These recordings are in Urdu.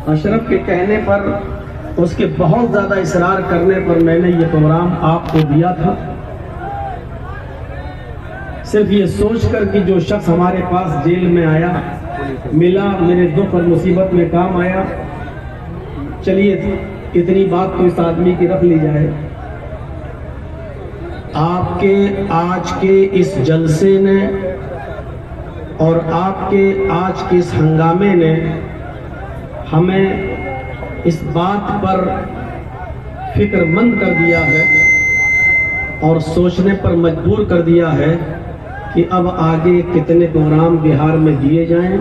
اشرف کے کہنے پر، اس کے بہت زیادہ اصرار کرنے پر میں نے یہ پروگرام آپ کو دیا تھا، صرف یہ سوچ کر کہ جو شخص ہمارے پاس جیل میں آیا، ملا، میرے دکھ اور مصیبت میں کام آیا، چلیے اتنی بات تو اس آدمی کی رکھ لی جائے۔ آپ کے آج کے اس جلسے نے اور آپ کے آج کے اس ہنگامے نے ہمیں اس بات پر فکر مند کر دیا ہے اور سوچنے پر مجبور کر دیا ہے کہ اب آگے کتنے پروگرام بہار میں دیے جائیں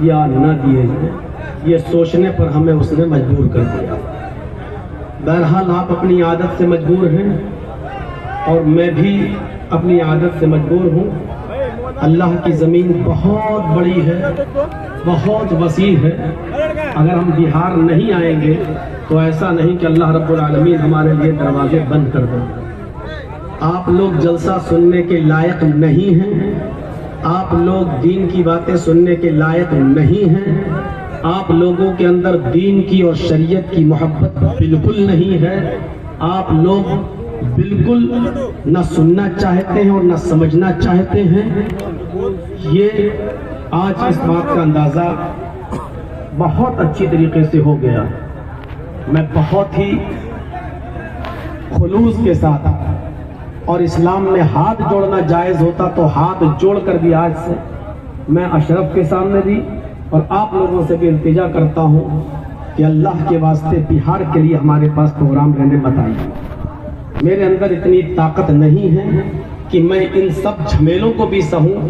یا نہ دیے جائیں، یہ سوچنے پر ہمیں اس نے مجبور کر دیا۔ بہرحال آپ اپنی عادت سے مجبور ہیں اور میں بھی اپنی عادت سے مجبور ہوں۔ اللہ کی زمین بہت بڑی ہے، بہت وسیع ہے، اگر ہم بہار نہیں آئیں گے تو ایسا نہیں کہ اللہ رب العالمین ہمارے لیے دروازے بند کر دیں۔ آپ لوگ جلسہ سننے کے لائق نہیں ہیں، آپ لوگ دین کی باتیں سننے کے لائق نہیں ہیں، آپ لوگوں کے اندر دین کی اور شریعت کی محبت بالکل نہیں ہے، آپ لوگ بالکل نہ سننا چاہتے ہیں اور نہ سمجھنا چاہتے ہیں۔ یہ آج اس بات کا اندازہ بہت اچھی طریقے سے ہو گیا۔ میں بہت ہی خلوص کے ساتھ، اور اسلام میں ہاتھ جوڑنا جائز ہوتا تو ہاتھ جوڑ کر بھی آج سے میں اشرف کے سامنے بھی اور آپ لوگوں سے بھی التجا کرتا ہوں کہ اللہ کے واسطے بہار کے لیے ہمارے پاس پروگرام رہنے بتائیے۔ میرے اندر اتنی طاقت نہیں ہے کہ میں ان سب جھمیلوں کو بھی سہوں،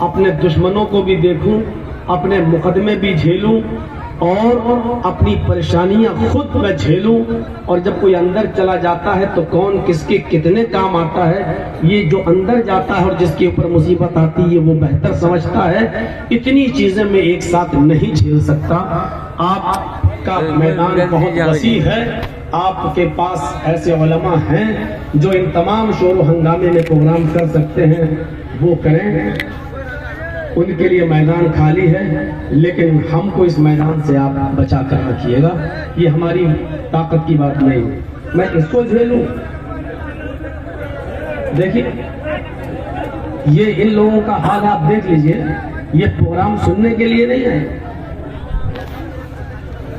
اپنے دشمنوں کو بھی دیکھوں، اپنے مقدمے بھی جھیلوں اور اپنی پریشانیاں خود میں جھیلوں، اور جب کوئی اندر چلا جاتا ہے تو کون کس کے کتنے کام آتا ہے یہ جو اندر جاتا ہے اور جس کے اوپر مصیبت آتی ہے وہ بہتر سمجھتا ہے۔ اتنی چیزیں میں ایک ساتھ نہیں جھیل سکتا۔ آپ کا میدان بہت وسیع ہے، آپ کے پاس ایسے علماء ہیں جو ان تمام شور و ہنگامے میں پروگرام کر سکتے ہیں، وہ کریں، ان کے لیے میدان خالی ہے، لیکن ہم کو اس میدان سے آپ بچا کر رکھیے گا۔ یہ ہماری طاقت کی بات نہیں، میں اس کو جھیلوں۔ دیکھیے یہ ان لوگوں کا حال آپ دیکھ لیجئے، یہ پروگرام سننے کے لیے نہیں ہے،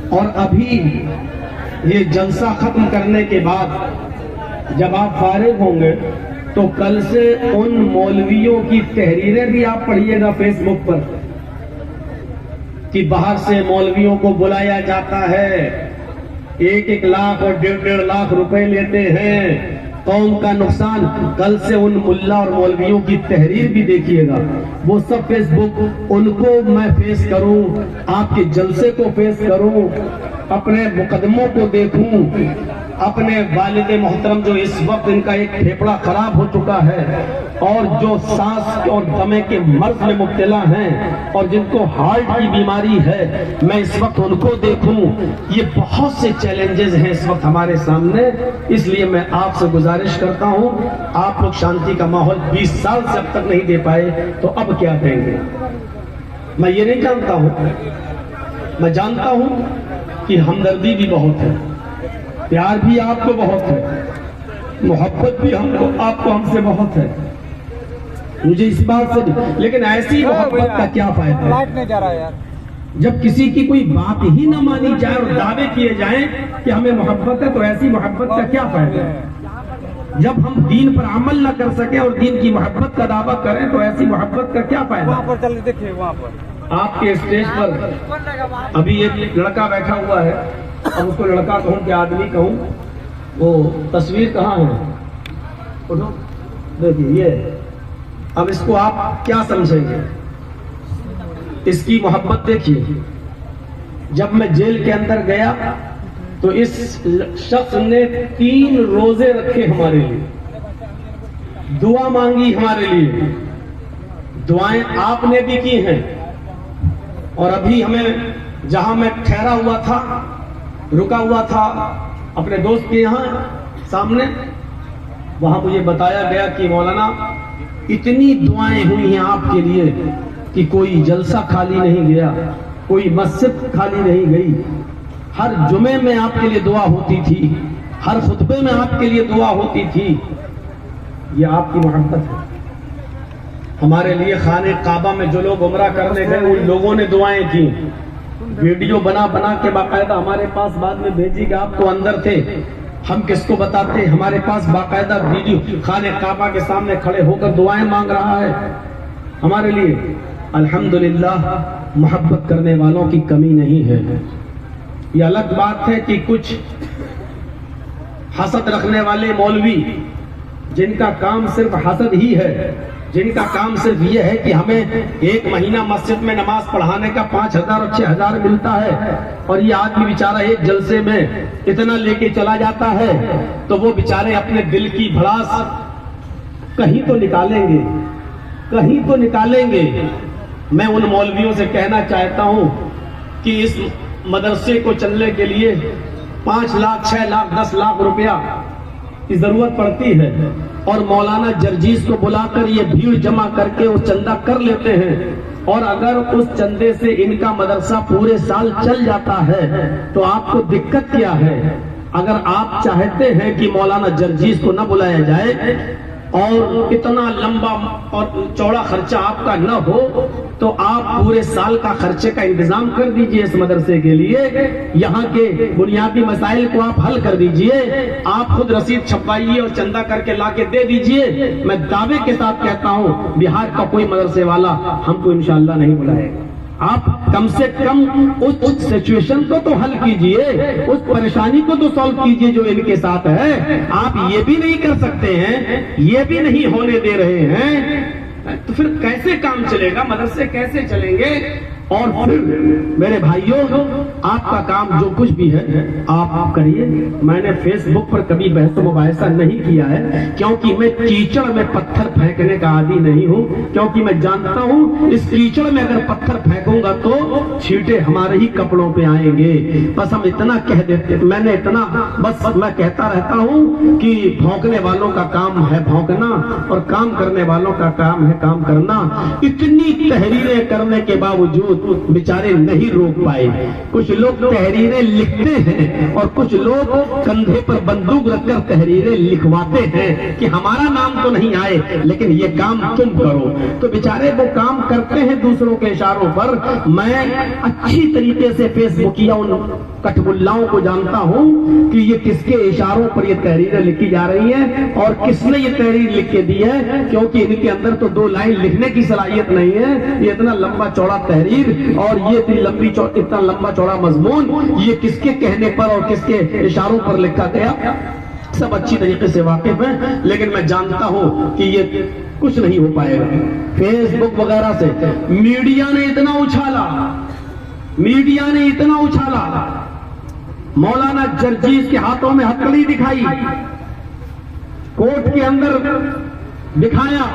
اور ابھی یہ جلسہ ختم کرنے کے بعد جب آپ فارغ ہوں گے تو کل سے ان مولویوں کی تحریریں بھی آپ پڑھیے گا فیس بک پر کہ باہر سے مولویوں کو بلایا جاتا ہے، 1-1 لاکھ اور 1.5 لاکھ روپے لیتے ہیں، قوم کا نقصان۔ کل سے ان ملا اور مولویوں کی تحریر بھی دیکھیے گا، وہ سب فیس بک، ان کو میں فیس کروں، آپ کے جلسے کو فیس کروں، اپنے مقدموں کو دیکھوں، اپنے والد محترم جو اس وقت ان کا ایک پھیپڑا خراب ہو چکا ہے اور جو سانس اور دمے کے مرض میں مبتلا ہیں اور جن کو ہارٹ کی بیماری ہے، میں اس وقت ان کو دیکھوں۔ یہ بہت سے چیلنجز ہیں اس وقت ہمارے سامنے، اس لیے میں آپ سے گزارش کرتا ہوں، آپ لوگ شانتی کا ماحول 20 سال سے اب تک نہیں دے پائے تو اب کیا دیں گے؟ میں یہ نہیں جانتا ہوں، میں جانتا ہوں کہ ہمدردی بھی بہت ہے، پیار بھی آپ کو بہت ہے، محبت بھی آپ کو ہم سے بہت ہے، مجھے اس بات سے بھی، لیکن ایسی محبت کا کیا فائدہ ہے جب کسی کی کوئی بات ہی نہ مانی جائے اور دعوے کیے جائیں کہ ہمیں محبت ہے، تو ایسی محبت کا کیا فائدہ ہے؟ جب ہم دین پر عمل نہ کر سکیں اور دین کی محبت کا دعویٰ کریں تو ایسی محبت کا کیا فائدہ؟ آپ کے اسٹیج پر ابھی ایک لڑکا بیٹھا ہوا ہے، اب اس کو لڑکا کہوں کہ آدمی کہوں، وہ تصویر کہاں ہے؟ اٹھو دیکھیے، یہ اب اس کو آپ کیا سمجھیں گے؟ اس کی محبت دیکھیے۔ جب میں جیل کے اندر گیا تو اس شخص نے 3 روزے رکھے ہمارے لیے، دعا مانگی ہمارے لیے، دعائیں آپ نے بھی کی ہیں، اور ابھی ہمیں جہاں میں ٹھہرا ہوا تھا، رکا ہوا تھا اپنے دوست کے یہاں سامنے، وہاں مجھے بتایا گیا کہ مولانا اتنی دعائیں ہوئی ہیں آپ کے لیے کہ کوئی جلسہ خالی نہیں گیا، کوئی مسجد خالی نہیں گئی، ہر جمعے میں آپ کے لیے دعا ہوتی تھی، ہر خطبے میں آپ کے لیے دعا ہوتی تھی. یہ آپ کی محبت ہے. ہمارے لیے خانہ کعبہ میں جو لوگ عمرہ کرنے گئے ان لوگوں نے دعائیں کی، ویڈیو بنا بنا کے باقاعدہ ہمارے پاس بعد میں بھیجی کہ آپ تو اندر تھے، ہم کس کو بتاتے. ہمارے پاس باقاعدہ ویڈیو خانہ کعبہ کے سامنے کھڑے ہو کر دعائیں مانگ رہا ہے ہمارے لیے. الحمدللہ محبت کرنے والوں کی کمی نہیں ہے. یہ الگ بات ہے کہ کچھ حسد رکھنے والے مولوی جن کا کام صرف حسد ہی ہے، جن کا کام صرف یہ ہے کہ ہمیں ایک مہینہ مسجد میں نماز پڑھانے کا 5,000 اور 6,000 ملتا ہے، اور یہ آدمی بیچارہ ایک جلسے میں اتنا لے کے چلا جاتا ہے، تو وہ بیچارے اپنے دل کی بھڑاس کہیں تو نکالیں گے، کہیں تو نکالیں گے. میں ان مولویوں سے کہنا چاہتا ہوں کہ اس مدرسے کو چلنے کے لیے 5 لاکھ 6 لاکھ 10 لاکھ روپیہ کی ضرورت پڑتی ہے، اور مولانا جرجیز کو بلا کر یہ بھیڑ جمع کر کے وہ چندہ کر لیتے ہیں، اور اگر اس چندے سے ان کا مدرسہ پورے سال چل جاتا ہے تو آپ کو دقت کیا ہے؟ اگر آپ چاہتے ہیں کہ مولانا جرجیز کو نہ بلایا جائے اور اتنا لمبا اور چوڑا خرچہ آپ کا نہ ہو تو آپ پورے سال کا خرچے کا انتظام کر دیجئے اس مدرسے کے لیے. یہاں کے بنیادی مسائل کو آپ حل کر دیجئے، آپ خود رسید چھپائیے اور چندہ کر کے لا کے دے دیجئے. میں دعوے کے ساتھ کہتا ہوں بہار کا کوئی مدرسے والا ہم کو انشاءاللہ نہیں بلائے گا. آپ کم سے کم اس سچویشن کو تو حل کیجئے، اس پریشانی کو تو سالو کیجئے جو ان کے ساتھ ہے. آپ یہ بھی نہیں کر سکتے ہیں، یہ بھی نہیں ہونے دے رہے ہیں، تو پھر کیسے کام چلے گا؟ مدرسے کیسے چلیں گے؟ اور پھر میرے بھائیوں آپ کا کام جو کچھ بھی ہے آپ کریے. میں نے فیس بک پر کبھی بحث و مباحثہ نہیں کیا ہے کیونکہ میں کیچڑ میں پتھر پھینکنے کا عادی نہیں ہوں، کیونکہ میں جانتا ہوں اس کیچڑ میں اگر پتھر پھینکوں گا تو چھینٹے ہمارے ہی کپڑوں پہ آئیں گے. بس ہم اتنا کہہ دیتے، میں نے اتنا بس میں کہتا رہتا ہوں کہ بھونکنے والوں کا کام ہے بھونکنا اور کام کرنے والوں کا کام ہے کام کرنا. اتنی تحریریں کرنے کے باوجود بیچارے نہیں روک پائے. کچھ لوگ تحریریں لکھتے ہیں اور کچھ لوگ کندھے پر بندوق رکھ کر تحریریں لکھواتے ہیں کہ ہمارا نام تو نہیں آئے لیکن یہ کام تم کرو. تو بیچارے وہ کام کرتے ہیں دوسروں کے اشاروں پر. میں اچھی طریقے سے فیس بکیا ان کٹب اللہوں کو جانتا ہوں کہ یہ کس کے اشاروں پر یہ تحریریں لکھی جا رہی ہیں اور کس نے یہ تحریر لکھ کے دی ہے، کیونکہ ان کے اندر تو 2 لائن لکھنے کی صلاحیت نہیں ہے. یہ اتنا لمبا چوڑا تحریر اور یہ اتنا لمبا چوڑا مضمون یہ کس کے کہنے پر اور کس کے اشاروں پر لکھا گیا سب اچھی طریقے سے واقف ہیں. لیکن میں جانتا ہوں کہ یہ کچھ نہیں ہو پائے گا. فیس بک وغیرہ سے میڈیا نے اتنا اچھالا، مولانا جرجیز کے ہاتھوں میں ہتھکڑی دکھائی، کوٹ کے اندر دکھایا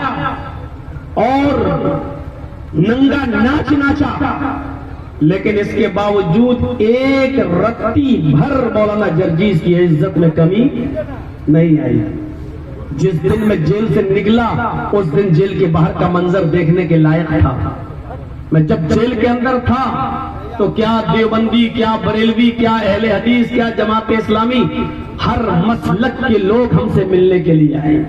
اور ننگا ناچ ناچا، لیکن اس کے باوجود ایک رتی بھر مولانا جرجیز کی عزت میں کمی نہیں آئی. جس دن میں جیل سے نکلا اس دن جیل کے باہر کا منظر دیکھنے کے لائق تھا. میں جب جیل کے اندر تھا تو کیا دیوبندی، کیا بریلوی، کیا اہل حدیث، کیا جماعت اسلامی، ہر مسلک کے لوگ ہم سے ملنے کے لیے آئے.